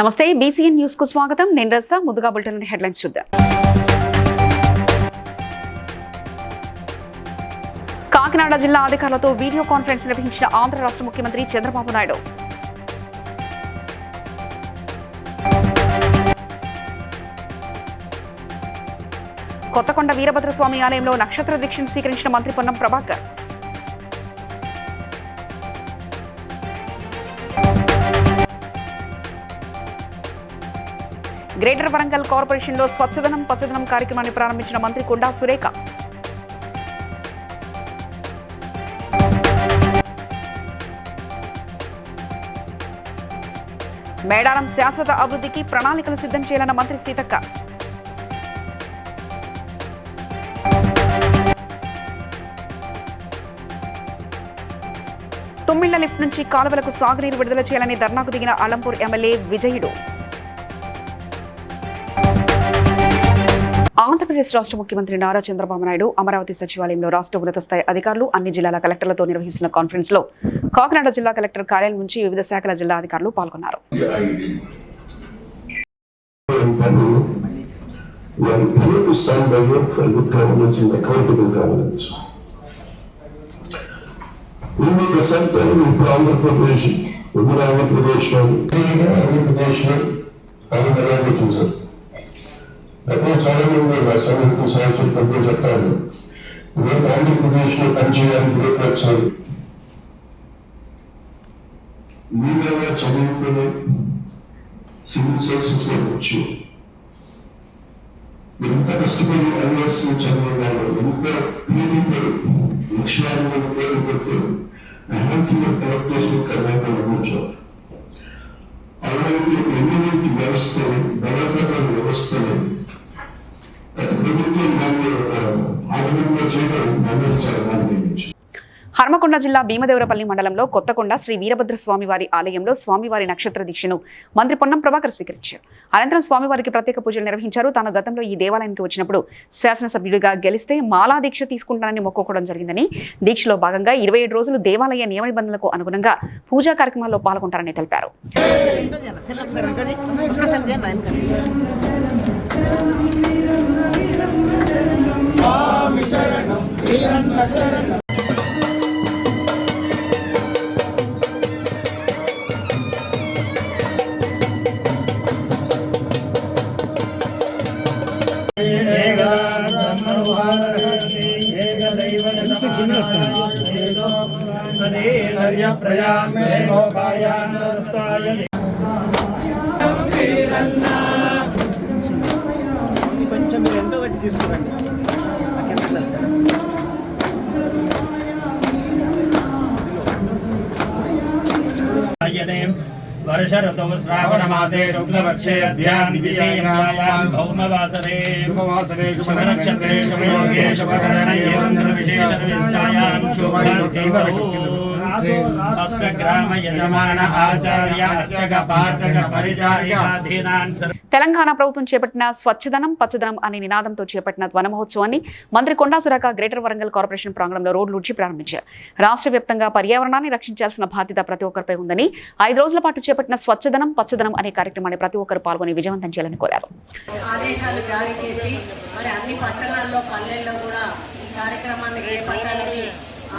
నమస్తే BCN news కు స్వాగతం. నేను రస్తా. ముందుగా బులెటిన్ హెడ్లైన్స్ చూద్దాం. కాకినాడ జిల్లా అధికారులతో వీడియో కాన్ఫరెన్స్ నిర్వహించిన ఆంధ్ర రాష్ట్ర ముఖ్యమంత్రి చంద్రబాబు నాయుడు. కొత్తకొండ వీరభద్రస్వామి ఆలయంలో నక్షత్ర దీక్షను స్వీకరించిన మంత్రి పొన్నం ప్రభాకర్. గ్రేటర్ వరంగల్ కార్పొరేషన్లో స్వచ్ఛదనం పచ్చదనం కార్యక్రమాన్ని ప్రారంభించిన మంత్రి కొండా సురేఖ. మేడారం శాశ్వత అభివృద్ధికి ప్రణాళికలు సిద్ధం చేయాలన్న మంత్రి సీతక్క. తుమ్మిళ్ల లిఫ్ట్ నుంచి కాలువలకు సాగునీరు విడుదల చేయాలని ధర్నాకు దిగిన అలంపూర్ ఎమ్మెల్యే విజయుడు. ఆంధ్రప్రదేశ్ రాష్ట్ర ముఖ్యమంత్రి నారా చంద్రబాబు నాయుడు అమరావతి సచివాలయంలో రాష్ట్ర ఉన్నత స్థాయి అధికారులు అన్ని జిల్లాల కలెక్టర్లతో నిర్వహిస్తున్న కాన్ఫరెన్స్ లో కాకినాడ జిల్లా కలెక్టర్ కార్యాలయం నుంచి వివిధ శాఖల జిల్లా అధికారులు పాల్గొన్నారు. గతంలో చాలా మంది సంఘటిత సాహిత్యం పెద్దలు చెప్తారు. ఇదే ఆంధ్రప్రదేశ్లో పనిచేయడానికి బ్యూరోక్రాట్స్ మీడియాగా చదువుకుని సివిల్ సర్వీసెస్ లో వచ్చి మీరు ఎంత కష్టపడి ఐఏఎస్ చదివినారు, ఎంత పీడిపడి లక్షలాది మంది పేరు పెడితే హ్యాండ్ఫుల్ ఆఫ్ కలెక్టర్స్ కర్ణాటక అందించారు. అలాంటి ఎమ్మెల్యేకి వ్యవస్థని బలపడ వ్యవస్థని హర్మకొండ జిల్లా భీమదేవరపల్లి మండలంలో కొత్తకొండ శ్రీ వీరభద్రస్వామి వారి ఆలయంలో స్వామివారి నక్షత్ర దీక్షను మంత్రి పొన్నం ప్రభాకర్ స్వీకరించారు. అనంతరం స్వామివారికి ప్రత్యేక పూజలు నిర్వహించారు. తాను గతంలో ఈ దేవాలయానికి వచ్చినప్పుడు శాసనసభ్యుడిగా గెలిస్తే మాలా దీక్ష తీసుకుంటానని మొక్కుకోవడం జరిగిందని, దీక్షలో భాగంగా 27 రోజులు దేవాలయ నియమ నిబంధనలకు అనుగుణంగా పూజా కార్యక్రమాల్లో పాల్గొంటారని తెలిపారు. కొంచెం మీరు ఎంతో బట్టి తీసుకురండి. वर्षऋतौ श्रावणमासे शुक्लपक्षे अध्यात्मिकीयां भौमवासरे शुभवासरे शुभनक्षत्रे शुभयोगे शुभकरणे विशेषविश्रायां शुभदिनौ अष्टग्राम यजमान आचार्य अर्चक पाचक परिचारिकाधीनान् తెలంగాణ ప్రభుత్వం చేపట్టిన స్వచ్ఛదనం పచ్చదనం అనే నినాదంతో చేపట్టిన వన మహోత్సవాన్ని మంత్రి కొండా సురేఖ గ్రేటర్ వరంగల్ కార్పొరేషన్ ప్రాంగణంలో రోడ్లు ఉడ్చి ప్రారంభించారు. రాష్ట్ర వ్యాప్తంగా పర్యావరణాన్ని రక్షించాల్సిన బాధ్యత ప్రతి ఒక్కరిపై ఉందని 5 రోజుల పాటు చేపట్టిన స్వచ్ఛదనం పచ్చదనం అనే కార్యక్రమాన్ని ప్రతి ఒక్కరు పాల్గొని విజయవంతం చేయాలని కోరారు. ఆదేశాలు జారీ చేసి మరి అన్ని పట్టణాల్లో పల్లెల్లో కూడా ఈ కార్యక్రమాన్ని చేపట్టాలని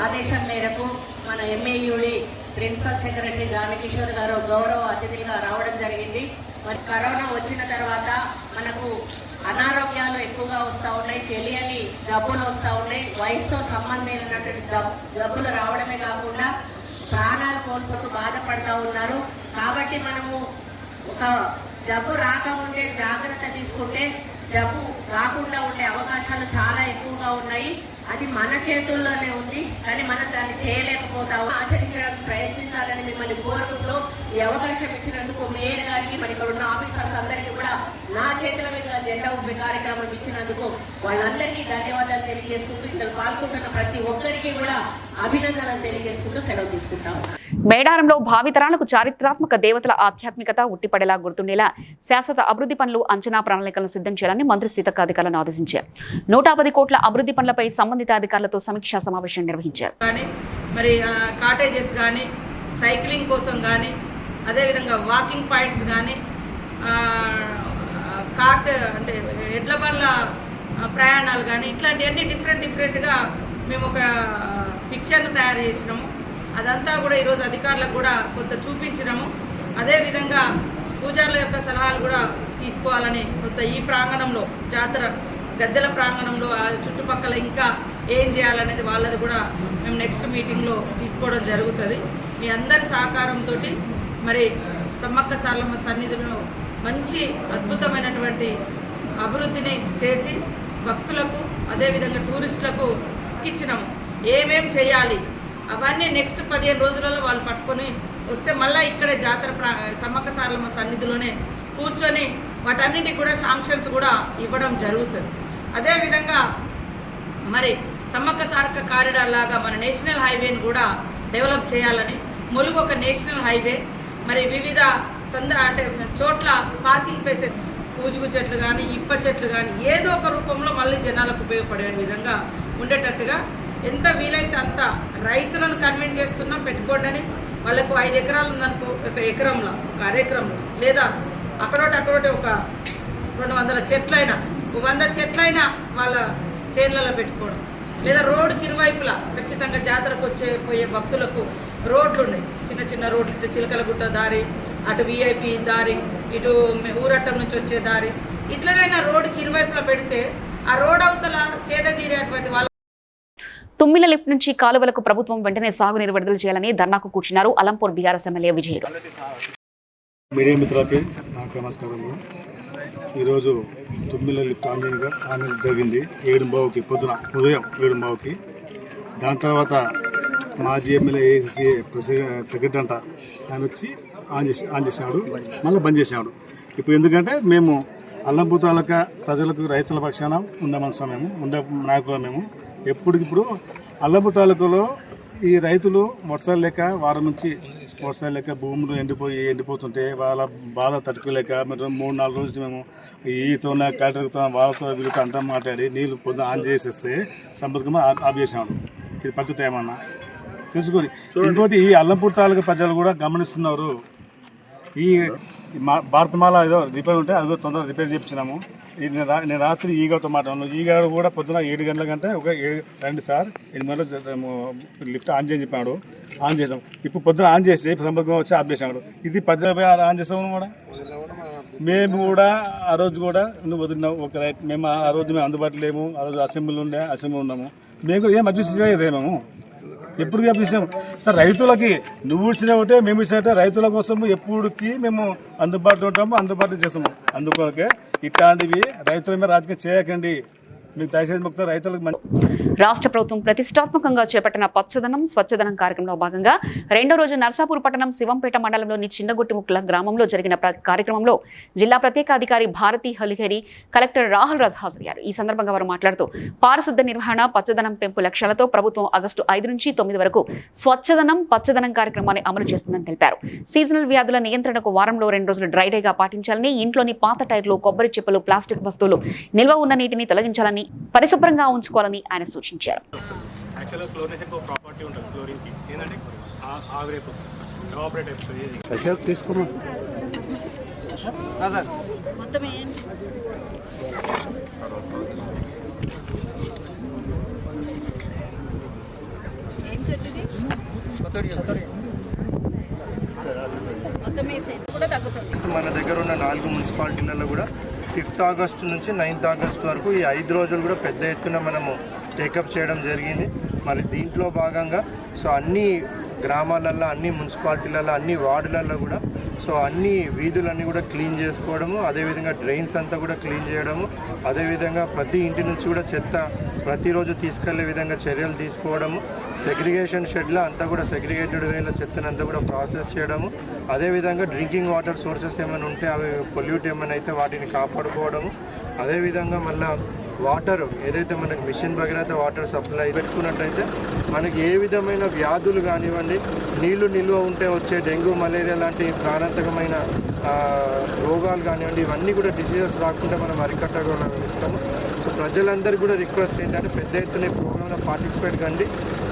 ఆదేశం మేరకు మన ఎంఏయుడి ప్రిన్సిపల్ సెక్రటరీ దానకిషోర్ గారు గౌరవ అతిథిగా రావడం జరిగింది. మరి కరోనా వచ్చిన తర్వాత మనకు అనారోగ్యాలు ఎక్కువగా వస్తూ ఉన్నాయి, తెలియని జబ్బులు వస్తూ ఉన్నాయి. వయసుతో సంబంధించినటువంటి జబ్బులు రావడమే కాకుండా ప్రాణాలు కోల్పోతూ బాధపడుతూ ఉన్నారు. కాబట్టి మనము ఒక జబ్బు రాకముందే జాగ్రత్త తీసుకుంటే జబ్బు రాకుండా ఉండే అవకాశాలు చాలా ఎక్కువగా ఉన్నాయి. అది మన చేతుల్లోనే ఉంది, కానీ మనం దాన్ని చేయలేకపోతాము. ఆచరించడానికి ప్రయత్నించాలని మిమ్మల్ని కోరుకుంటూ ఈ అవకాశం ఇచ్చినందుకు మేయర్ గారికి, మరి ఇక్కడ ఉన్న ఆఫీసర్స్ అందరికీ కూడా నా చేతుల మీద జెండా ఊపే కార్యక్రమం ఇచ్చినందుకు వాళ్ళందరికీ ధన్యవాదాలు తెలియజేసుకుంటూ ఇందులో పాల్గొంటున్న ప్రతి ఒక్కరికి కూడా అభినందనలు తెలియజేసుకుంటూ సెలవు తీసుకుంటాం. మేడారంలో భావితరాలకు చారిత్రాత్మక దేవతల ఆధ్యాత్మికత ఉట్టిపడేలా గుర్తుండేలా శాశ్వత అభివృద్ధి పనులు అంచనా ప్రణాళికలను సిద్ధం చేయాలని మంత్రి సీతక్క అధికారులను ఆదేశించారు. 110 కోట్ల అభివృద్ధి పనులపై సంబంధిత అధికారులతో సమీక్షా సమావేశం నిర్వహించారు. మరి కాటేజెస్ కానీ, సైక్లింగ్ కోసం కానీ, అదేవిధంగా వాకింగ్ పాయింట్స్ కానీ, కార్ట్ అంటే ఎడ్ల బండ్ల ప్రయాణాలు కానీ ఇట్లాంటివన్నీ డిఫరెంట్గా మేము ఒక పిక్చర్ను తయారు చేసినాము. అదంతా కూడా ఈరోజు అధికారులకు కూడా కొంత చూపించినాము. అదేవిధంగా పూజారుల యొక్క సలహాలు కూడా తీసుకోవాలని కొంత ఈ ప్రాంగణంలో జాతర గద్దెల ప్రాంగణంలో ఆ చుట్టుపక్కల ఇంకా ఏం చేయాలనేది వాళ్ళది కూడా మేము నెక్స్ట్ మీటింగ్లో తీసుకోవడం జరుగుతుంది. మీ అందరి సహకారంతో మరి సమ్మక్క సారలమ్మ సన్నిధిలో మంచి అద్భుతమైనటువంటి అభివృద్ధిని చేసి భక్తులకు అదేవిధంగా టూరిస్టులకు ఇచ్చినాము. ఏమేం చేయాలి అవన్నీ నెక్స్ట్ 15 రోజులలో వాళ్ళు పట్టుకొని వస్తే మళ్ళీ ఇక్కడే జాతర సమ్మక్క సారలమ్మ సన్నిధిలోనే కూర్చొని వాటన్నిటికి కూడా శాంక్షన్స్ కూడా ఇవ్వడం జరుగుతుంది. అదేవిధంగా మరి సమ్మక్క సారక్క కారిడార్ లాగా మన నేషనల్ హైవేని కూడా డెవలప్ చేయాలని ములుగు ఒక నేషనల్ హైవే మరి వివిధ అంటే చోట్ల పార్కింగ్ ప్లేసెస్ పూజుగు చెట్లు కానీ ఇప్ప చెట్లు కానీ ఏదో ఒక రూపంలో మళ్ళీ జనాలకు ఉపయోగపడే విధంగా ఉండేటట్టుగా ఎంత వీలైతే అంత రైతులను కన్విన్స్ చేస్తున్నాం పెట్టుకోండి అని. వాళ్ళకు 5 ఎకరాలు ఉందనుకో, ఒక ఎకరంలో ఒక అరెకరంలో లేదా అక్కడోటి ఒక 200 చెట్లైనా 100 చెట్లైనా వాళ్ళ చేన్లలో పెట్టుకోవడం, లేదా రోడ్డుకి ఇరువైపులా ఖచ్చితంగా జాతరకు పోయే భక్తులకు రోడ్లు ఉన్నాయి, చిన్న రోడ్లు, ఇటు చిలకలగుట్ట దారి, అటు విఐపి దారి, ఇటు ఊరట్టం నుంచి వచ్చే దారి, ఇట్లనైనా రోడ్డుకి ఇరువైపులా పెడితే ఆ రోడ్ అవతల సేద తీరేటువంటి వాళ్ళ తుమ్మిల లిఫ్ట్ నుంచి కాలువలకు ప్రభుత్వం వెంటనే సాగునీరు విడుదల చేయాలని ధర్నాకు కూర్చున్నారు అలంపూర్ బీఆర్ఎస్ ఎమ్మెల్యే విజయుడు. మీడియా మిత్రులకి నాకు నమస్కారము. ఈరోజు తుమ్మిల లిఫ్ట్ ఆన్ జరిగింది 7:15కి ఉదయం 7:15కి. దాని తర్వాత మాజీ ఎమ్మెల్యే ఏఐసిసి సెక్రటరీ అంట ఆయన వచ్చి ఆన్ చేసినాడు, మళ్ళీ బంద్ చేసినాడు. ఇప్పుడు ఎందుకంటే మేము అల్లంపూర్ తాలూకా ప్రజలకు రైతుల పక్షాన ఉండే మనుషులు ఉండే నాయకులు మేము. ఎప్పటికిప్పుడు అల్లంపూర్ తాలూకాలో ఈ రైతులు వర్షాలు లేక వారం నుంచి వర్షాలు లేక భూములు ఎండిపోతుంటే వాళ్ళ బాధ తట్టుకోలేక మరి 3-4 రోజులు మేము ఈతో కలెక్టర్తో వాళ్ళతో వీళ్ళతో అంతా మాట్లాడి నీళ్ళు పొద్దున ఆన్ చేసేస్తే సంపర్కం ఆఫ్ చేసాము. ఇది పద్ధతి ఏమన్నా తెలుసుకొని. ఇంకోటి ఈ అల్లంపూర్ తాలూకా ప్రజలు కూడా గమనిస్తున్నారు. ఈ భారతమాల ఏదో రిపేర్ ఉంటే అదో తొందరగా రిపేర్ చేయించినాము. నేను రాత్రి ఈగతో మాట్లాడాను. ఈగాడు కూడా పొద్దున 7 గంటల కంటే ఒక 2 సార్ 8 గంటలు లిఫ్ట్ ఆన్ చేయని చెప్పాడు. ఆన్ చేసాం. ఇప్పుడు పొద్దున ఆన్ చేసి సంపర్కం వచ్చి ఆఫ్ చేసాడు. ఇది 10 ఆన్ చేసాము కూడా. మేము కూడా ఆ రోజు కూడా నువ్వు వదిలినావు ఒక రైట్. మేము ఆ రోజు మేము అందుబాటులో లేము. ఆ రోజు అసెంబ్లీ ఉన్నాము. మేము కూడా ఏం అడ్జస్ట్ చేయలేదే మేము. ఎప్పుడు ఇచ్చినాము సార్ రైతులకి. నువ్వు ఇచ్చిన ఒకటే మేము ఇచ్చినట్టే రైతుల కోసము ఎప్పటికీ మేము అందుబాటులో ఉంటాము, అందుబాటులో చేస్తాము. అందుకోకే ఇట్లాంటివి రైతుల మీద రాజకీయం చేయకండి. మీకు దయచేసి మొత్తం రైతులకు. రాష్ట్ర ప్రభుత్వం ప్రతిష్టాత్మకంగా చేపట్టిన పచ్చదనం స్వచ్ఛదనం కార్యక్రమంలో భాగంగా 2వ రోజు నర్సాపూర్ పట్టణం శివంపేట మండలంలోని చిన్నగొట్టిముక్కల గ్రామంలో జరిగిన కార్యక్రమంలో జిల్లా ప్రత్యేక అధికారి భారతి హలిహరి, కలెక్టర్ రాహుల్ రాజ్ హాజరయ్యారు. ఈ సందర్భంగా వారు మాట్లాడుతూ పారిశుద్ధ నిర్వహణ, పచ్చదనం పెంపు లక్ష్యాలతో ప్రభుత్వం ఆగస్టు 5 నుంచి 9 వరకు స్వచ్ఛదనం పచ్చదనం కార్యక్రమాన్ని అమలు చేస్తుందని తెలిపారు. సీజనల్ వ్యాధుల నియంత్రణకు వారంలో 2 రోజులు డ్రై డేగా పాటించాలని, ఇంట్లోని పాత టైర్లు, కొబ్బరి చిప్పలు, ప్లాస్టిక్ వస్తువులు, నిల్వ ఉన్న నీటిని తొలగించాలని, పరిశుభ్రంగా ఉంచుకోవాలని ఆయన సూచించారు. మన దగ్గర ఉన్న 4 మున్సిపాలిటీలలో కూడా 5th ఆగస్టు నుంచి 9th ఆగస్టు వరకు ఈ 5 రోజులు కూడా పెద్ద ఎత్తున మనము టేకప్ చేయడం జరిగింది. మరి దీంట్లో భాగంగా సో అన్ని గ్రామాలలో, అన్ని మున్సిపాలిటీలలో, అన్ని వార్డులలో కూడా సో అన్ని వీధులన్నీ కూడా క్లీన్ చేసుకోవడము, అదేవిధంగా డ్రైన్స్ అంతా కూడా క్లీన్ చేయడము, అదేవిధంగా ప్రతి ఇంటి నుంచి కూడా చెత్త ప్రతిరోజు తీసుకెళ్లే విధంగా చర్యలు తీసుకోవడము, సెగ్రిగేషన్ షెడ్లో అంతా కూడా సెగ్రిగేటెడ్ వేల చెత్తను అంతా కూడా ప్రాసెస్ చేయడము, అదేవిధంగా డ్రింకింగ్ వాటర్ సోర్సెస్ ఏమైనా ఉంటే అవి పొల్యూట్ ఏమైనా అయితే వాటిని కాపాడుకోవడము, అదేవిధంగా మళ్ళీ వాటర్ ఏదైతే మనకి మిషన్ భగీరథ వాటర్ సప్లై పెట్టుకున్నట్టయితే మనకి ఏ విధమైన వ్యాధులు కానివ్వండి, నీళ్లు నిల్వ ఉంటే వచ్చే డెంగ్యూ, మలేరియా లాంటి ప్రాణాంతకమైన రోగాలు కానివ్వండి, ఇవన్నీ కూడా డిసీజెస్ రాకుండా మనం అరికట్టగలుగుతాము. సో ప్రజలందరికీ కూడా రిక్వెస్ట్ ఏంటంటే పెద్ద ఎత్తున ఈ ప్రోగ్రాంలో పార్టిసిపేట్ కండి.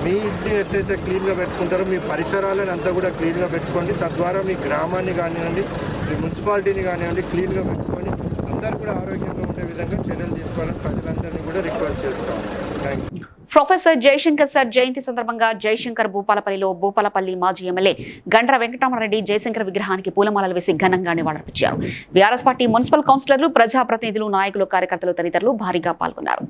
మీ ఇంటిని ఎట్లయితే క్లీన్గా పెట్టుకుంటారో మీ పరిసరాలను అంతా కూడా క్లీన్గా పెట్టుకోండి. తద్వారా మీ గ్రామాన్ని కానివ్వండి, మీ మున్సిపాలిటీని కానివ్వండి క్లీన్గా పెట్టుకొని అందరూ కూడా ఆరోగ్యంగా ఉండే విధంగా చర్యలు తీసుకోవాలని ప్రజలందరినీ కూడా రిక్వెస్ట్ చేసుకోవాలి. Thank you. Professor Jayashankar sir జయంతి సందర్భంగా జయశంకర్ భూపాలపల్లిలో భూపాలపల్లి మాజీ ఎమ్మెల్యే గండ్ర వెంకటరామరెడ్డి జయశంకర్ విగ్రహానికి పూలమాలలు వేసి ఘనంగా నివాళులర్పించారు. బీఆర్ఎస్ పార్టీ మున్సిపల్ కౌన్సిలర్లు, ప్రజాప్రతినిధులు, నాయకులు, కార్యకర్తలు తదితరులు భారీగా పాల్గొన్నారు.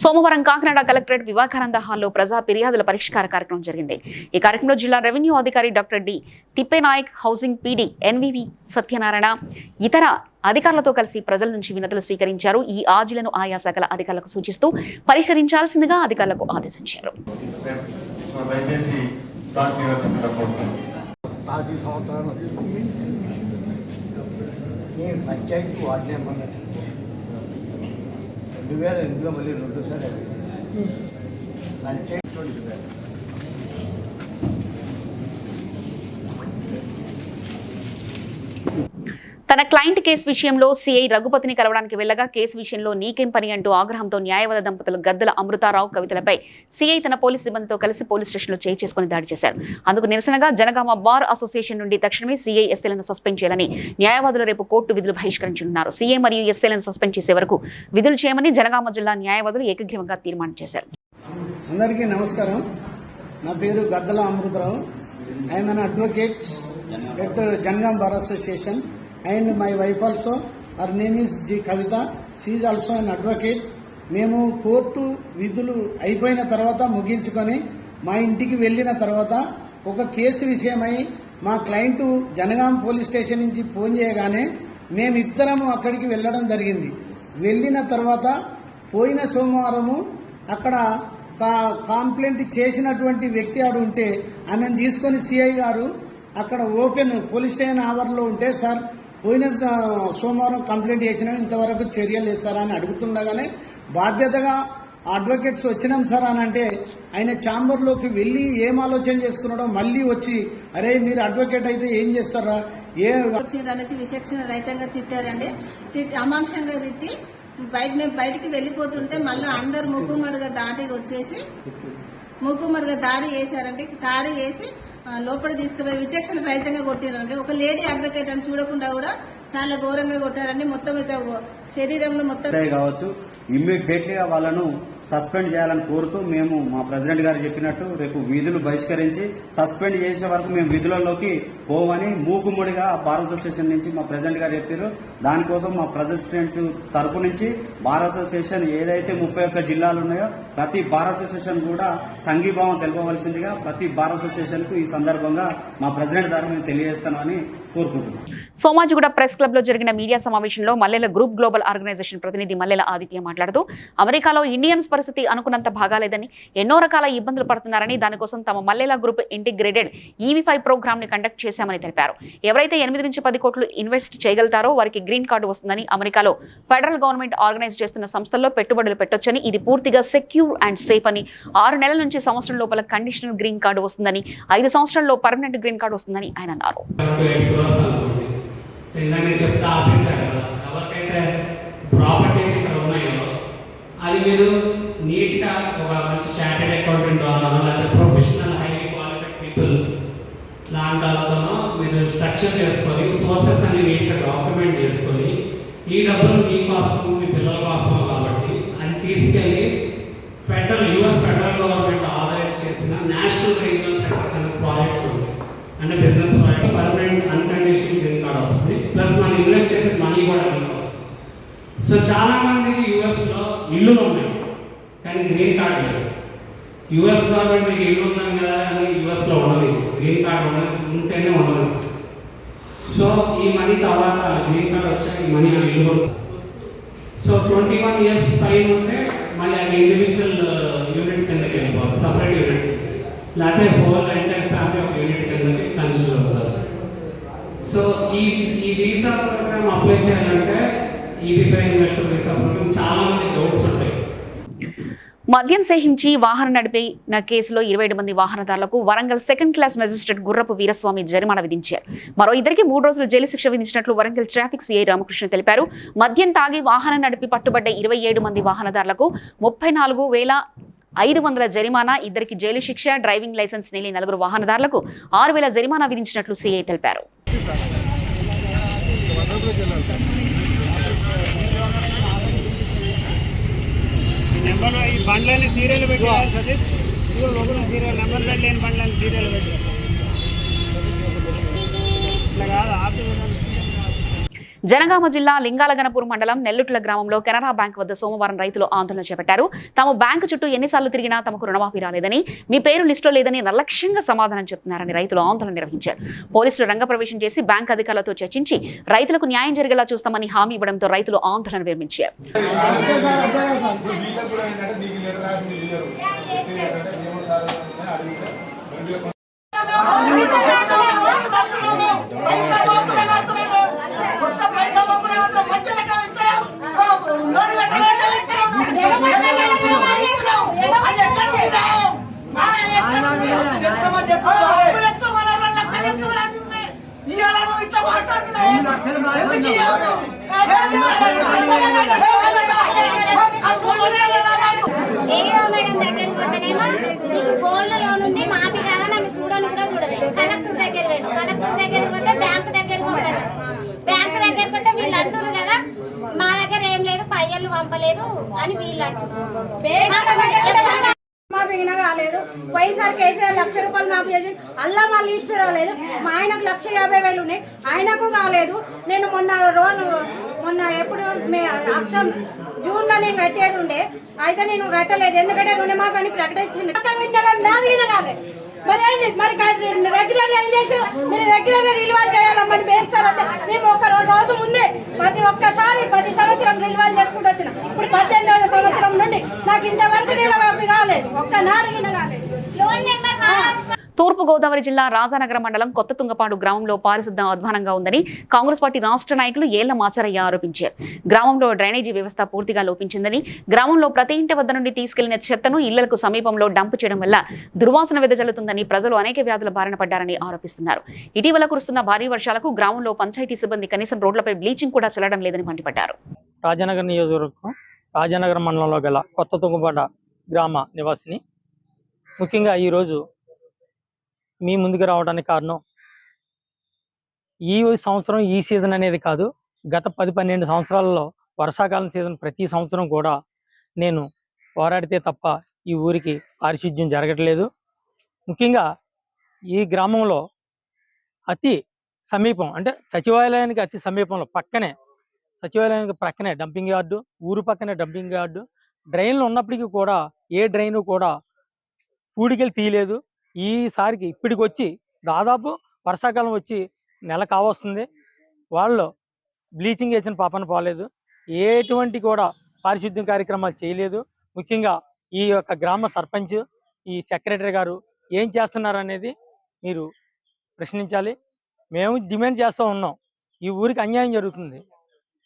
సోమవారం కాకినాడ కలెక్టరేట్ వివేకానంద హాల్లో ప్రజా ఫిర్యాదుల పరిష్కార కార్యక్రమం జరిగింది. ఈ కార్యక్రమంలో జిల్లా రెవెన్యూ అధికారి doctor D Thippenayak, housing PD NVV Satyanarayana ఇతర అధికారులతో కలిసి ప్రజల నుంచి వినతులు స్వీకరించారు. ఈ ఆర్జీలను ఆయా శాఖల అధికారులకు సూచిస్తూ పరిష్కరించాల్సిందిగా అధికారులకు ఆదేశించారు. పంచాయతీ వార్డు నెంబర్ 2008లో మళ్ళీ 2 సార్లు పంచాయతీ 2000. తన క్లయింట్ కేసు విషయంలో సీఐ రఘుపతిని కలవడానికి వెళ్లగా కేసు విషయంలో నీకేం పని అంటూ ఆగ్రహంతో న్యాయవాద దంపతులు గద్దల అమృతారావు, కవితలపై సీఐ తన పోలీస్ సిబ్బందితో కలిసి పోలీస్ స్టేషన్లో చేయి చేసుకుని దాడి చేశారు. అందుకు నిరసనగా జనగామ బార్ అసోసియేషన్ నుండి తక్షణమే సీఐ ఎస్ఐలను సస్పెండ్ చేయాలని న్యాయవాదులు రేపు కోర్టు విధులు బహిష్కరించనున్నారు. సీఐ మరియు ఎస్ఐలను సస్పెండ్ చేసే వరకు విధులు చేయమని జనగామ జిల్లా న్యాయవాదులు ఏకగ్రీవంగా తీర్మానం చేశారు. అందరికీ నమస్కారం. నా పేరు Gaddala Amrutharao. I'm an advocate at Janagama bar association. And my wife also, her name is G. Kavita. She is also an advocate. మేము కోర్టు విధులు అయిపోయిన తర్వాత ముగించుకొని మా ఇంటికి వెళ్ళిన తర్వాత ఒక కేసు విషయమై మా క్లయింట్ జనగాం పోలీస్ స్టేషన్ నుంచి ఫోన్ చేయగానే మేమిద్దరము అక్కడికి వెళ్ళడం జరిగింది. వెళ్ళిన తర్వాత పోయిన సోమవారము అక్కడ కంప్లైంట్ చేసినటువంటి వ్యక్తి ఆడు ఉంటే ఆమెను తీసుకొని సిఐ గారు అక్కడ ఓపెన్ పోలీస్ స్టేషన్ ఆవర్లో ఉంటే, సార్ పోయిన సోమవారం కంప్లైంట్ చేసినా ఇంతవరకు చర్యలు వేస్తారా అని అడుగుతుండగానే బాధ్యతగా అడ్వకేట్స్ వచ్చినాం సార్ అని అంటే ఆయన ఛాంబర్లోకి వెళ్ళి ఏం ఆలోచన చేసుకున్నాడో మళ్ళీ వచ్చి, అరే మీరు అడ్వకేట్ అయితే ఏం చేస్తారా అనేసి విచక్షణ రహితంగా తిట్టారండి. అమాంసంగా తిట్టి మేము బయటికి వెళ్ళిపోతుంటే మళ్ళీ అందరు మూకుమ్మడిగా దాటికి వచ్చేసి మూకుమ్మడిగా దాడి చేశారండి. దాడి చేసి లోపల తీసుకుపోయి విచక్షణ రహితంగా కొట్టారండి. ఒక లేడీ అడ్వకేట్ అని చూడకుండా కూడా చాలా ఘోరంగా కొట్టారండి. మొత్తం శరీరంలో మొత్తం కావచ్చు ఇమ్మీడియట్లీగా వాళ్ళను సస్పెండ్ చేయాలని కోరుతూ మేము మా ప్రెసిడెంట్ గారు చెప్పినట్టు రేపు విధులు బహిష్కరించి సస్పెండ్ చేసే వరకు మేము విధులలోకి పోవని మూకుమ్మడిగా బార్ అసోసియేషన్ నుంచి మా ప్రెసిడెంట్ గారు చెప్పారు. దానికోసం మా ప్రెసిడెంట్ తరపు నుంచి బార్ అసోసియేషన్ ఏదైతే 31 జిల్లాలు ఉన్నాయో ప్రతి బార్ అసోసియేషన్ కూడా సంఘీభావం తెలపవలసిందిగా ప్రతి బార్ అసోసియేషన్ కు ఈ సందర్భంగా మా ప్రెసిడెంట్ ద్వారా మేము తెలియజేస్తామని కోరుకుంటున్నాం. సోమాజిగూడ ప్రెస్ క్లబ్ లో జరిగిన మీడియా సమావేశంలో మల్లెల గ్రూప్ గ్లోబల్ ఆర్గనైజేషన్ ప్రతినిధి మల్లెల ఆదిత్య మాట్లాడుతూ అమెరికాలో ఇండియన్స్ పరిస్థితి అనుకున్నంత బాగాలేదని, ఎన్నో రకాల ఇబ్బందులు పడుతున్నారని, దానికోసం తమ మల్లెల గ్రూప్ ఇంటిగ్రేటెడ్ EV5 ప్రోగ్రామ్ ని కండక్ట్ చేశామని తెలిపారు. ఎవరైతే 8 నుంచి 10 కోట్లు ఇన్వెస్ట్ చేయగలుగుతారో వారికి గ్రీన్ కార్డు వస్తుందని, అమెరికాలో ఫెడరల్ గవర్నమెంట్ ఆర్గనైజ్ చేస్తున్న సంస్థల్లో పెట్టుబడులు పెట్టొచ్చని, ఇది పూర్తిగా సెక్యూర్ అండ్ సేఫ్ అని, 6 నెలల నుంచి సంవత్సరం లోపల కండిషనల్ గ్రీన్ కార్డు వస్తుందని, 5 సంవత్సరాల్లో పర్మనెంట్ గ్రీన్ కార్డు వస్తుందని ఆయన అన్నారు. అది మీరు నీట్గా ఒక మంచి చార్టెడ్ అకౌంటెంట్ ద్వారానో లేదా ప్రొఫెషనల్ హైలీ క్వాలిఫైడ్ పీపుల్ లాంటి వాళ్ళతోనో మీరు స్ట్రక్చర్ చేసుకొని సోర్సెస్ అన్ని నీట్గా డాక్యుమెంట్ చేసుకొని ఈ డబ్బులు మీ కోసం మీ పిల్లల కోసమో కాబట్టి అది తీసుకెళ్ళి US ఫెడరల్ గవర్నమెంట్ ఆథరైజ్ చేసిన నేషనల్ రీజనల్ సెంటర్స్ అనే ప్రాజెక్ట్స్ ఉంటాయి. అంటే business project permanent unconditional green card వస్తుంది, ప్లస్ మనం ఇన్వెస్ట్ చేసే మనీ కూడా అడిగి వస్తుంది. సో చాలా మందికి యూఎస్లో ఇల్లులు ఉన్నాయి కానీ గ్రీన్ కార్డ్ లేదు. యూఎస్ గవర్నమెంట్ మీకు ఇల్లు ఉందని కదా అని యూఎస్లో ఉండదు, గ్రీన్ కార్డ్ ఉంటేనే ఉండదు. సో ఈ మనీ తర్వాత గ్రీన్ కార్డ్ వచ్చాక ఈ మనీ ఇల్లు కొడుతుంది. సో 21 years పైన ఉంటే మళ్ళీ అది ఇండివిజువల్ యూనిట్ కిందకి వెళ్ళిపోవాలి, సపరేట్ యూనిట్, లేకపోతే హోల్ ఎంటైర్ ఫ్యామిలీ ఒక యూనిట్ కిందకి కన్సిడర్ అవుతారు. సో ఈ వీసా ప్రోగ్రామ్ అప్లై చేయాలంటే EB-5 ఇన్వెస్టర్ వీసా ప్రోగ్రామ్ చాలా మంది డౌట్స్ ఉంటాయి. మద్యం సేహించి వాహనం నడిపిన కేసులో 27 మంది వాహనదారులకు వరంగల్ సెకండ్ క్లాస్ మెజిస్ట్రేట్ గుర్రపు వీరస్వామి జరిమానా విధించారు. మరో ఇద్దరికి 3 రోజుల జైలు శిక్ష విధించినట్లు వరంగల్ ట్రాఫిక్ సిఐ రామకృష్ణ తెలిపారు. మద్యం తాగి వాహనం నడిపి పట్టుబడ్డ 27 మంది వాహనదారులకు 34,500 జరిమానా, ఇద్దరికి జైలు శిక్ష, డ్రైవింగ్ లైసెన్స్ లేని 4 వాహనదారులకు 6,000 జరిమానా విధించినట్లు సిఐ తెలిపారు. బండ్లని సీరియల్ పెట్టాలి సతీష్, సీరియల్ నెంబర్ ప్లేట్ లేని బండ్లని సీరియల్ పెట్టాలి. ఇట్లా కాదు ఆఫీస్. జనగామ జిల్లా లింగాలగనపూర్ మండలం నెల్లుట్ల గ్రామంలో కెనరా బ్యాంక్ వద్ద సోమవారం రైతులు ఆందోళన చేపట్టారు. తాము బ్యాంకు చుట్టూ ఎన్నిసార్లు తిరిగినా తమకు రుణమాఫీ రాలేదని, మీ పేరు లిస్టులో లేదని నిర్లక్ష్యంగా సమాధానం చెప్తున్నారని రైతులు ఆందోళన నిర్వహించారు. పోలీసులు రంగప్రవేశం చేసి బ్యాంక్ అధికారులతో చర్చించి రైతులకు న్యాయం జరిగేలా చూస్తామని హామీ ఇవ్వడంతో రైతులు ఆందోళన విరమించారు. మేడం దగ్గరికి పోతేనేమో నీకు గోల్డ్ లోన్ ఉంది మాఫీ కదా నన్ను చూడని కూడా చూడలేదు. కలెక్టర్ దగ్గర పోయాను, కలెక్టర్ దగ్గరికి పోతే బ్యాంక్ దగ్గరికి పంపారు. బ్యాంక్ దగ్గరికి పోతే వీళ్ళు అంటారు కదా మా దగ్గర ఏం లేదు, పయ్యలు పంపలేదు అని వీళ్ళు అంటారు. మాఫీ కాలేదు. పోయినసారి కేసీఆర్ ₹1,00,000 మాఫీ చేసి అల్లా మా లిస్టు రాలేదు. మా ఆయనకు 1,50,000 ఉన్నాయి, ఆయనకు కాలేదు. నేను మొన్న ఎప్పుడు జూన్ లో నేను కట్టేది ఉండే, అయితే నేను కట్టలేదు. ఎందుకంటే రుణమాఫీ అని ప్రకటించింది. మరి రెగ్యులర్ ఏం చేసి మీరు రెగ్యులర్ రిలీవాల్ చేయాలమ్మని పేర్చారు. మేము ఒక రోజు ముందే ఒక్కసారి 10 సంవత్సరం రిలీవాల్ చేసుకుంటూ వచ్చిన. ఇప్పుడు 18వ సంవత్సరం నుండి నాకు ఇంతవరకు రుణమాఫీ కాలేదు, ఒక్కనాడు కాలేదు. తూర్పుగోదావరి జిల్లా రాజానగరం మండలం కొత్త తుంగపాడు గ్రామంలో పారిశుద్ధ్యం అధ్వానంగా ఉందని కాంగ్రెస్ పార్టీ రాష్ట్ర నాయకులు ఏళ్ల మాచరయ్య ఆరోపించారు. గ్రామంలో డ్రైనేజీ వ్యవస్థ పూర్తిగా లోపించిందని, గ్రామంలో ప్రతి ఇంటి వద్ద నుండి తీసుకెళ్లిన చెత్తను ఇళ్లకు సమీపంలో డంప్ చేయడం వల్ల దుర్వాసన వెదజల్లుతుందని, ప్రజలు అనేక వ్యాధుల బారిన పడ్డారని ఆరోపిస్తున్నారు. ఇటీవల కురుస్తున్న భారీ వర్షాలకు గ్రామంలో పంచాయతీ సిబ్బంది కనీసం రోడ్లపై బ్లీచింగ్ కూడా చల్లడం లేదని మండిపడ్డారు. రాజానగర్ నియోజకవర్గం రాజానగరం మండలంలో గల కొత్త తుంగపాడ గ్రామ నివాసిని. ముఖ్యంగా ఈరోజు మీ ముందుకు రావడానికి కారణం, ఈ సంవత్సరం ఈ సీజన్ అనేది కాదు, గత 10-12 సంవత్సరాలలో వర్షాకాలం సీజన్ ప్రతి సంవత్సరం కూడా నేను పోరాడితే తప్ప ఈ ఊరికి పారిశుద్ధ్యం జరగట్లేదు. ముఖ్యంగా ఈ గ్రామంలో అతి సమీపం అంటే సచివాలయానికి అతి సమీపంలో సచివాలయానికి ప్రక్కనే డంపింగ్ యార్డు, ఊరు పక్కనే డంపింగ్ యార్డు, డ్రైన్లు ఉన్నప్పటికీ కూడా ఏ డ్రైన్ కూడా పూడికెళ్ళి తీయలేదు. ఈసారికి ఇప్పటికి వచ్చి దాదాపు వర్షాకాలం వచ్చి నెల కావస్తుంది, వాళ్ళు బ్లీచింగ్ వేసిన పాపన పోలేదు, ఎటువంటి కూడా పారిశుద్ధ్యం కార్యక్రమాలు చేయలేదు. ముఖ్యంగా ఈ యొక్క గ్రామ సర్పంచ్, ఈ సెక్రటరీ గారు ఏం చేస్తున్నారు అనేది మీరు ప్రశ్నించాలి. మేము డిమాండ్ చేస్తూ ఉన్నాం, ఈ ఊరికి అన్యాయం జరుగుతుంది,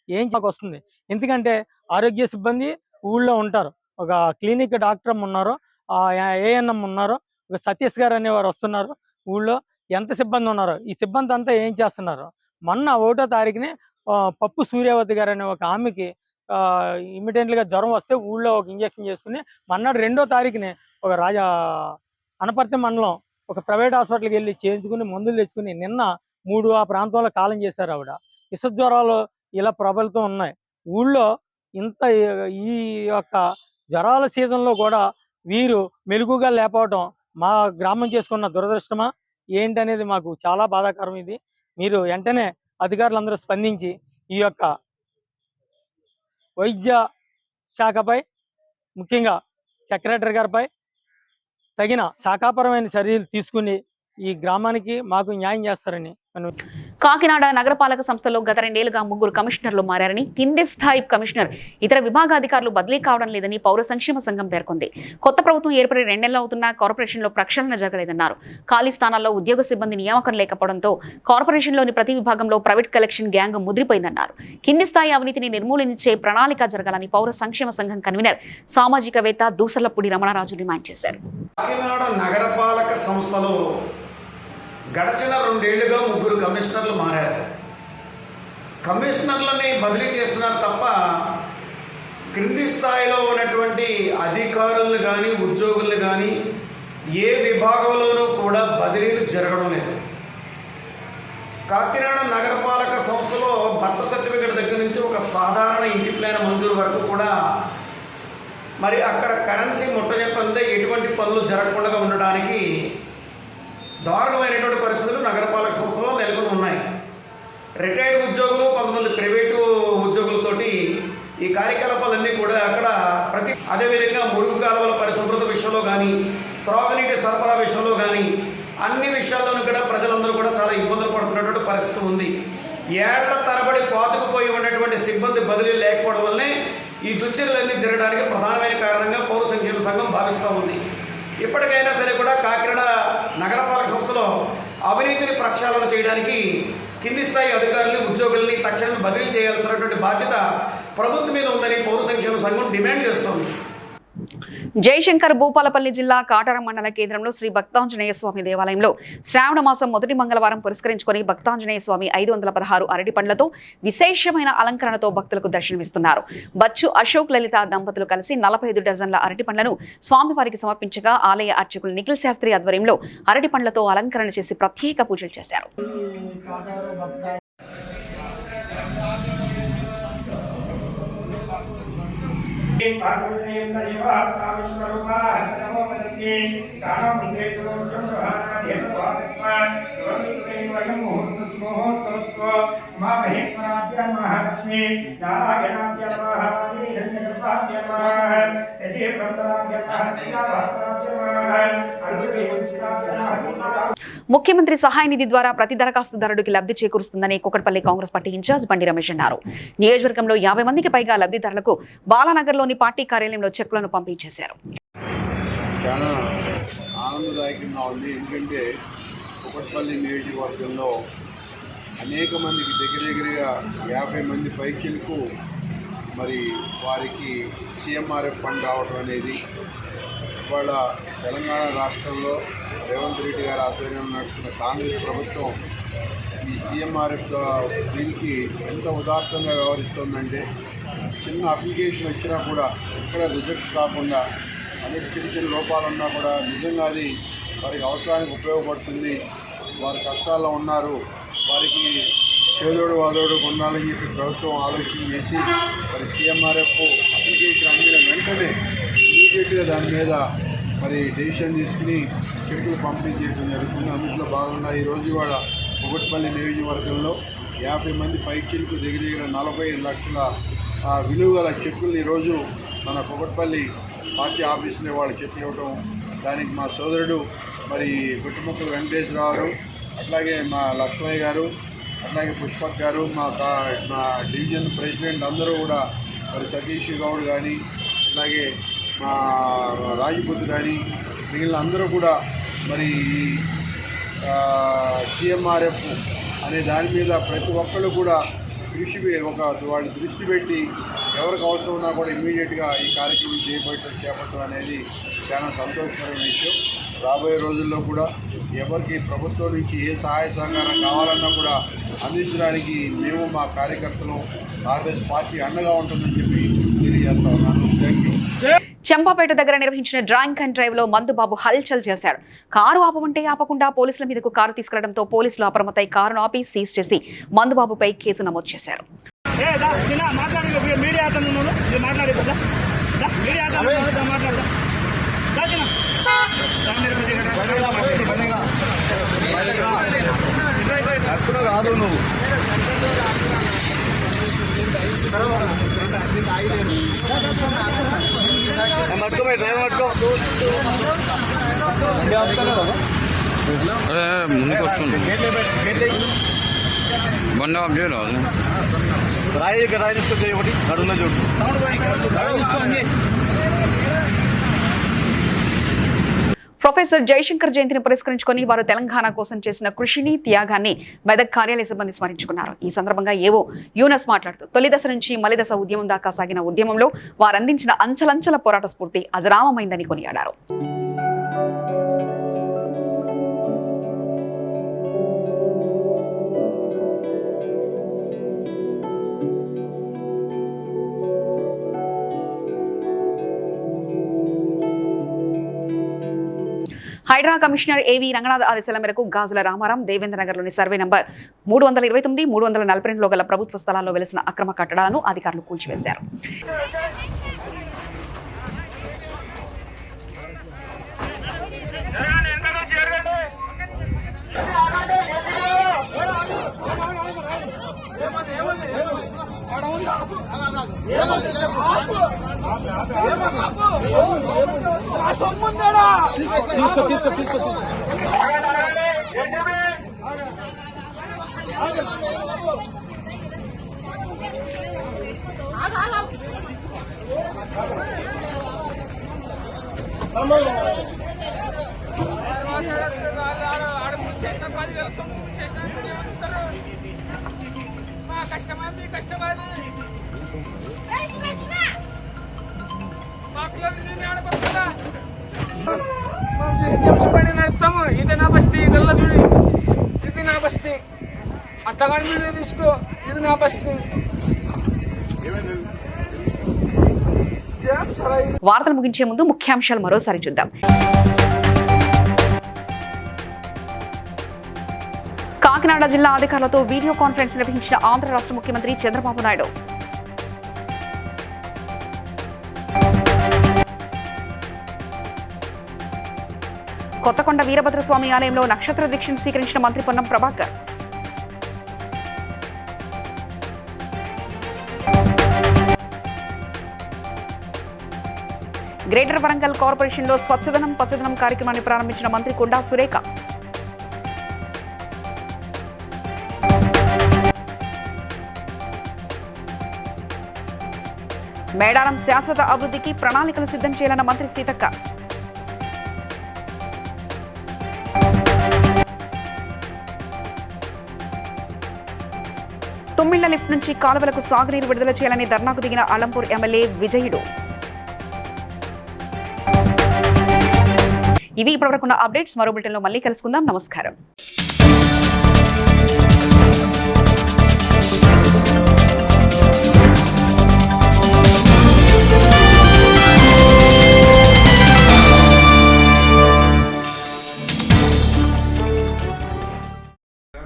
ఏం వస్తుంది. ఎందుకంటే ఆరోగ్య సిబ్బంది ఊళ్ళో ఉంటారు, ఒక క్లినిక్ డాక్టర్ ఉన్నారు, ఏఎన్ఎం ఉన్నారు, ఒక సతీష్ గారు అనేవారు వస్తున్నారు. ఊళ్ళో ఎంత సిబ్బంది ఉన్నారో ఈ సిబ్బంది అంతా ఏం చేస్తున్నారు. మొన్న 1వ తారీఖునే పప్పు సూర్యవతి గారు అనే ఒక ఆమెకి ఇమ్మీడియట్గా జ్వరం వస్తే ఊళ్ళో ఒక ఇంజక్షన్ చేసుకుని, మన్నాడు 2వ తారీఖునే ఒక అనపర్తి మండలం ఒక ప్రైవేట్ హాస్పిటల్కి వెళ్ళి చేయించుకుని మందులు తెచ్చుకుని నిన్న 3 ఆ ప్రాంతంలో కాలం చేశారు ఆవిడ. విష జ్వరాలు ఇలా ప్రబలుతూ ఉన్నాయి ఊళ్ళో. ఇంత ఈ యొక్క జ్వరాల సీజన్లో కూడా వీరు మెలుగుగా లేకపోవడం మా గ్రామం చేసుకున్న దురదృష్టమా ఏంటనేది మాకు చాలా బాధాకరం. ఇది మీరు వెంటనే అధికారులందరూ స్పందించి ఈ యొక్క వైద్య శాఖపై ముఖ్యంగా సెక్రటరీ గారిపై తగిన శాఖాపరమైన చర్యలు తీసుకుని ఈ గ్రామానికి మాకు న్యాయం చేస్తారని కాకినాడ నగరపాలక సంస్థలో గత 2 ఏళ్లుగా 3 కమిషనర్లు మారారని, కింది స్థాయి కమిషనర్ ఇతర విభాగాధికారులు బదిలీ కావడం లేదని పౌర సంక్షేమ సంఘం పేర్కొంది. కొత్త ప్రభుత్వం ఏర్పడి 2 నెలలు అవుతున్నా కార్పొరేషన్లో ప్రక్షాళన జరగలేదన్నారు. ఖాళీ స్థానాల్లో ఉద్యోగ సిబ్బంది నియామకం లేకపోవడంతో కార్పొరేషన్లోని ప్రతి విభాగంలో ప్రైవేట్ కలెక్షన్ గ్యాంగ్ ముద్రిపోయిందన్నారు. కింది స్థాయి అవినీతిని నిర్మూలించే ప్రణాళిక జరగాలని పౌర సంక్షేమ సంఘం కన్వీనర్ సామాజికవేత్త దూసర్లపూడి రమణరాజు డిమాండ్ చేశారు. కాకినాడ నగరపాలక సంస్థలో గడచిన 2 ఏళ్లుగా 3 కమిషనర్లు మారారు. కమిషనర్లని బదిలీ చేస్తున్నారు తప్ప క్రింది స్థాయిలో ఉన్నటువంటి అధికారులను కానీ ఉద్యోగులను కానీ ఏ విభాగంలోనూ కూడా బదిలీలు జరగడం లేదు. కాకినాడ నగరపాలక సంస్థలో బర్త్ సర్టిఫికేట్ దగ్గర నుంచి ఒక సాధారణ ఇంటి ప్లాన్ మంజూరు వరకు కూడా మరి అక్కడ కరెన్సీ ముట్టజెప్పందే ఎటువంటి పనులు జరగకుండా ఉండడానికి దారుణమైనటువంటి పరిస్థితులు నగరపాలక సంస్థలో నెలకొని ఉన్నాయి. రిటైర్డ్ ఉద్యోగులు, కొంతమంది ప్రైవేటు ఉద్యోగులతోటి ఈ కార్యకలాపాలన్నీ కూడా అక్కడ అదేవిధంగా మురుగు కాలువల పరిశుభ్రత విషయంలో కానీ, త్రాగునీటి సరఫరా విషయంలో కానీ అన్ని విషయాల్లోనూ కూడా ప్రజలందరూ కూడా చాలా ఇబ్బందులు పడుతున్నటువంటి పరిస్థితి ఉంది. ఏళ్ల తరబడి పాతుకుపోయి ఉన్నటువంటి సిబ్బంది బదిలీ లేకపోవడం వల్లే ఈ దుశ్చర్యలన్నీ జరగడానికి ప్రధానమైన కారణంగా పౌర సంక్షేమ సంఘం భావిస్తూ ఉంది. ఇప్పటికైనా సరే కూడా కాకినాడ నగరపాలక సంస్థలో అవినీతిని ప్రక్షాళన చేయడానికి కింది స్థాయి అధికారులు, ఉద్యోగుల్ని తక్షణమే బదిలీ చేయాల్సినటువంటి బాధ్యత ప్రభుత్వం మీద ఉందని పౌర సంక్షేమ సంఘం డిమాండ్ చేస్తోంది. జయశంకర్ భూపాలపల్లి జిల్లా కాటారం మండల కేంద్రంలో శ్రీ భక్తాంజనేయ స్వామి దేవాలయంలో శ్రావణ మాసం మొదటి మంగళవారం పురస్కరించుకొని భక్తాంజనేయ స్వామి 516 అరటి పండ్లతో విశేషమైన అలంకరణతో భక్తులకు దర్శనమిస్తున్నారు. బచ్చు అశోక్ లలిత దంపతులు కలిసి 45 డజన్ల అరటి పండ్లను స్వామివారికి సమర్పించగా ఆలయ అర్చకులు నిఖిల్ శాస్త్రి ఆధ్వర్యంలో అరటి పండ్లతో అలంకరణ చేసి ప్రత్యేక పూజలు చేశారు. ముఖ్యమంత్రి సహాయ నిధి ద్వారా ప్రతి దరఖాస్తుదారుడికి లబ్ధి చేకూరుస్తుందని కూకట్పల్లి కాంగ్రెస్ పార్టీ ఇన్ఛార్జ్ బండి రమేష్ అన్నారు. నియోజకవర్గంలో 50 మందికి పైగా లబ్ధిదారులకు బాలానగర్లోని పార్టీ కార్యాలయంలో చెక్కులను పంపిణీ చేశారు. చాలా ఆనందదాయకంగా ఉంది. ఎందుకంటే కూకట్పల్లి నియోజకవర్గంలో అనేక మందికి దగ్గరగా 50 మంది పైచీలకు మరి వారికి సీఎంఆర్ఎఫ్ ఫండ్ రావడం అనేది ఇవాళ తెలంగాణ రాష్ట్రంలో రేవంత్ రెడ్డి గారి ఆధ్వర్యంలో నడుస్తున్న కాంగ్రెస్ ప్రభుత్వం ఈ సీఎంఆర్ఎఫ్ దీనికి ఎంత ఉదాత్తంగా వ్యవహరిస్తుందంటే చిన్న అప్లికేషన్ వచ్చినా కూడా ఎక్కడ రిజెక్ట్ కాకుండా అనేక చిన్న లోపాలు ఉన్నా కూడా నిజంగా అది వారికి అవసరానికి ఉపయోగపడుతుంది. వారి కష్టాల్లో ఉన్నారు, వారికి పేదోడు వాదోడు కొనాలని చెప్పి ప్రభుత్వం ఆలోచన చేసి మరి సీఎంఆర్ఎఫ్ అప్లికేషన్ అందిన వెంటనే ఇమీడియట్గా దాని మీద మరి డెసిషన్ తీసుకుని చెక్కులు పంపిణీ చేయడం జరుగుతుంది. అందులో భాగంగా ఈరోజు ఇవాళ కూకట్పల్లి నియోజకవర్గంలో 50 మంది పైచీలకు దగ్గర 45 లక్షల విలువ గల చెక్కులు ఈరోజు మన కూకట్పల్లి పార్టీ ఆఫీసులో వాళ్ళు చెక్ ఇవ్వటం, దానికి మా సోదరుడు మరి గుట్టుముక్కల వెంకటేశ్వరరావు గారు, అట్లాగే మా లక్ష్మయ్య గారు, అట్లాగే పుష్పక్ గారు, మా డివిజన్ ప్రెసిడెంట్ అందరూ కూడా మరి సతీష్ గౌడ్ కానీ, అట్లాగే మా రాజపుత్ కానీ మిగిలిన అందరూ కూడా మరి సీఎంఆర్ఎఫ్ అనే దాని మీద ప్రతి ఒక్కళ్ళు కూడా వాళ్ళు దృష్టి పెట్టి ఎవరికి అవసరం ఉన్నా కూడా ఇమ్మీడియట్గా ఈ కార్యక్రమం చేపట్టడం అనేది చాలా సంతోషకరమైన విషయం. రాబోయే రోజుల్లో కూడా ఎవరికి ప్రభుత్వం నుంచి ఏ సహాయ సహకారం కావాలన్నా కూడా అందించడానికి మేము మా కార్యకర్తలు కాంగ్రెస్ పార్టీ అండగా ఉంటుందని చెప్పి తెలియజేస్తా ఉన్నాను. Thank you. చెంపాపేట దగ్గర నిర్వహించిన డ్రాయింగ్ అండ్ డ్రైవ్ లో మందుబాబు హల్చల్ చేశాడు. కారు ఆపమంటే ఆపకుండా పోలీసుల మీదకు కారు తీసుకెళ్లడంతో పోలీసులు అప్రమత్తై కారును ఆపి సీజ్ చేసి మందుబాబుపై కేసు నమోదు చేశారు. రాదు నువ్వు ముందుకు వస్తుంది బండి ఆఫ్ చేయలేదు రాయి తీసుకొచ్చి ఒకటి అడుగులో చూడు. ప్రొఫెసర్ జయశంకర్ జయంతిని పురస్కరించుకొని వారు తెలంగాణ కోసం చేసిన కృషిని త్యాగాన్ని మెదక్ కార్యాలయ సిబ్బంది స్మరించుకున్నారు. ఈ సందర్భంగా ఏవో యూనస్ మాట్లాడుతూ తొలి దశ నుంచి మలి దశ ఉద్యమం దాకా సాగిన ఉద్యమంలో వారు అందించిన అంచలంచల పోరాట స్ఫూర్తి అజరామమైందని కొనియాడారు. హైడ్రా కమిషనర్ ఏవి రంగనాథ్ ఆదేశాల మేరకు గాజుల రామారాం దేవేంద్ర నగర్లోని సర్వే నంబర్ 329, 342లో గల ప్రభుత్వ స్థలాల్లో వెలిసిన అక్రమ కట్టడాలను అధికారులు కూల్చివేశారు. నడుపుతాము. ఇది నా బస్తీ, ఇదల్లా చూడి, ఇది నా బస్తీ. అట్టగాని మీద తీసుకో, ఇది నా బస్తీ. వార్తలు ముగించే ముందు ముఖ్యాంశాలు మరోసారి చూద్దాం. కాకినాడ జిల్లా అధికారులతో వీడియో కాన్ఫరెన్స్ నిర్వహించిన ఆంధ్ర రాష్ట్ర ముఖ్యమంత్రి చంద్రబాబు నాయుడు. కొత్తకొండ వీరభద్రస్వామి ఆలయంలో నక్షత్ర దీక్షను స్వీకరించిన మంత్రి పొన్నం ప్రభాకర్. గ్రేటర్ వరంగల్ కార్పొరేషన్లో స్వచ్ఛదనం పచ్చదనం కార్యక్రమాన్ని ప్రారంభించిన మంత్రి కొండా సురేఖ. మేడారం శాశ్వత అభివృద్ధికి ప్రణాళికలు సిద్ధం చేయాలన్న మంత్రి సీతక్క. తుమ్మిళ్ల లిఫ్ట్ నుంచి కాలువలకు సాగునీరు విడుదల చేయాలని ధర్నాకు దిగిన అలంపూర్ ఎమ్మెల్యే విజయుడు. ఇవి ఇప్పటివరకున్న అప్డేట్స్. మరో బులెటిన్లో మళ్ళీ కలుసుకుందాం. నమస్కారం.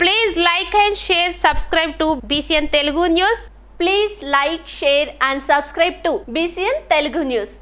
Please like and share, subscribe to BCN Telugu News. Please like, share and subscribe to BCN Telugu News.